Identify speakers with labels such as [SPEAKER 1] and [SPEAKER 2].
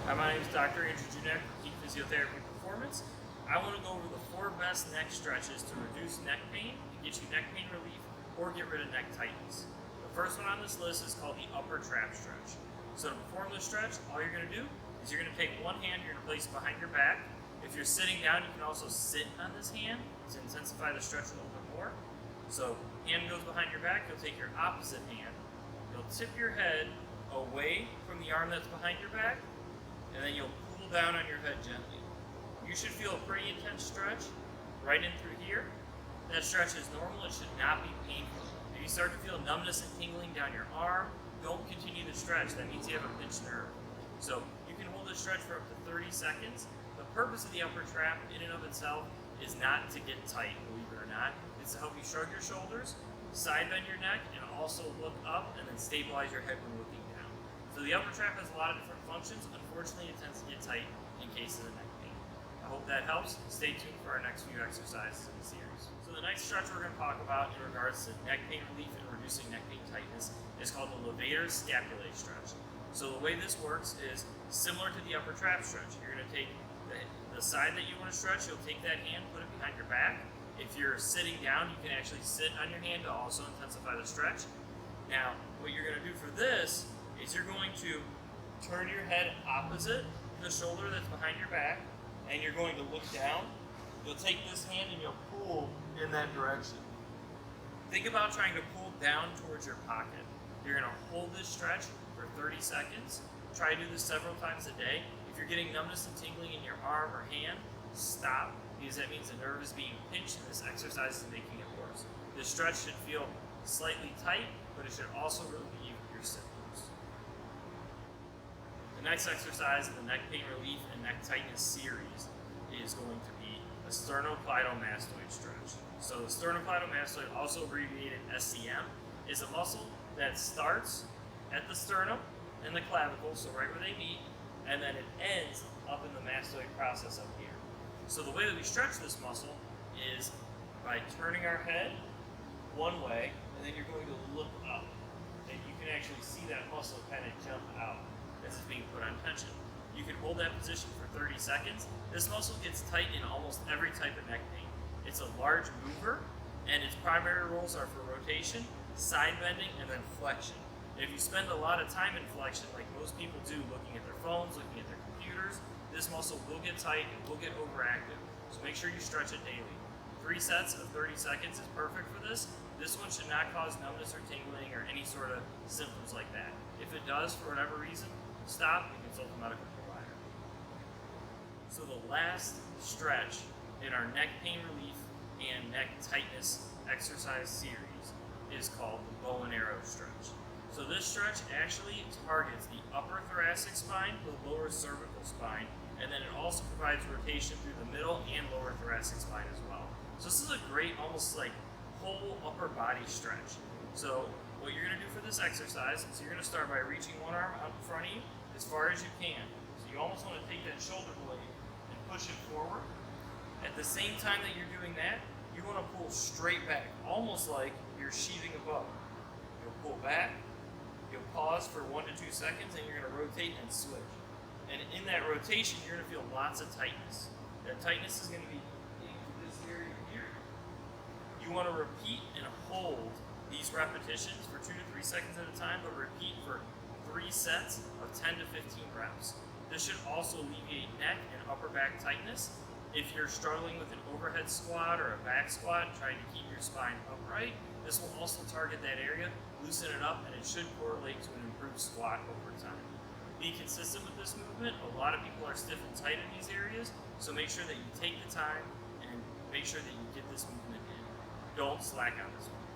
[SPEAKER 1] Hi, my name is Dr. Andrew Junek with Physiotherapy and Performance. I want to go over the 4 best neck stretches to reduce neck pain, to get you neck pain relief, or get rid of neck tightness. The first one on this list is called the upper trap stretch. So to perform this stretch, all you're going to do is you're going to take one hand, you're going to place it behind your back. If you're sitting down, you can also sit on this hand to intensify the stretch a little bit more. So hand goes behind your back, you'll take your opposite hand, you'll tip your head away from the arm that's behind your back, and then you'll pull down on your head gently. You should feel a pretty intense stretch right in through here. That stretch is normal, it should not be painful. If you start to feel numbness and tingling down your arm, don't continue the stretch. That means you have a pinched nerve. So you can hold this stretch for up to 30 seconds. The purpose of the upper trap in and of itself is not to get tight, believe it or not. It's to help you shrug your shoulders, side bend your neck, and also look up and then stabilize your head when looking down. So the upper trap has a lot of different functions. Unfortunately, it tends to get tight in cases of neck pain. I hope that helps. Stay tuned for our next few exercises in the series. So the next stretch we're going to talk about in regards to neck pain relief and reducing neck pain tightness is called the Levator Scapular Stretch. So the way this works is similar to the upper trap stretch. You're going to take the side that you want to stretch, you'll take that hand, put it behind your back. If you're sitting down, you can actually sit on your hand to also intensify the stretch. Now, what you're going to do for this is you're going to turn your head opposite the shoulder that's behind your back, and you're going to look down. You'll take this hand and you'll pull in that direction. Think about trying to pull down towards your pocket. You're going to hold this stretch for 30 seconds. Try to do this several times a day. If you're getting numbness and tingling in your arm or hand, stop, because that means the nerve is being pinched and this exercise is making it worse. This stretch should feel slightly tight, but it should also relieve your symptoms. The next exercise in the neck pain relief and neck tightness series is going to be a Sternocleidomastoid Stretch. So the sternocleidomastoid, also abbreviated SCM, is a muscle that starts at the sternum and the clavicle, so right where they meet, and then it ends up in the mastoid process up here. So the way that we stretch this muscle is by turning our head one way, and then you're going to look up. And you can actually see that muscle kind of jump out as it's being put on tension. You can hold that position for 30 seconds. This muscle gets tight in almost every type of neck pain. It's a large mover, and its primary roles are for rotation, side bending, and then flexion. And if you spend a lot of time in flexion, like most people do, looking at their phones, looking at their computers, this muscle will get tight and will get overactive. So make sure you stretch it daily. 3 sets of 30 seconds is perfect for this. This one should not cause numbness or tingling or any sort of symptoms like that. If it does, for whatever reason, stop and consult a medical provider. So the last stretch in our neck pain relief and neck tightness exercise series is called the bow and arrow stretch. So this stretch actually targets the upper thoracic spine, the lower cervical spine, and then it also provides rotation through the middle and lower thoracic spine as well. So this is a great, almost like whole upper body stretch. So what you're going to do for this exercise is you're going to start by reaching one arm out in front of you as far as you can. So you almost want to take that shoulder blade and push it forward. At the same time that you're doing that, you want to pull straight back, almost like you're sheathing a bow. You'll pull back, you'll pause for 1 to 2 seconds, and you're going to rotate and switch. And in that rotation, you're going to feel lots of tightness. That tightness is going to be in this area here. You want to repeat and hold these repetitions for 2 to 3 seconds at a time, but repeat for 3 sets of 10 to 15 reps. This should also alleviate neck and upper back tightness. If you're struggling with an overhead squat or a back squat, trying to keep your spine upright, this will also target that area, loosen it up, and it should correlate to an improved squat over time. Be consistent with this movement. A lot of people are stiff and tight in these areas, so make sure that you take the time and make sure that you get this movement in. Don't slack on this one.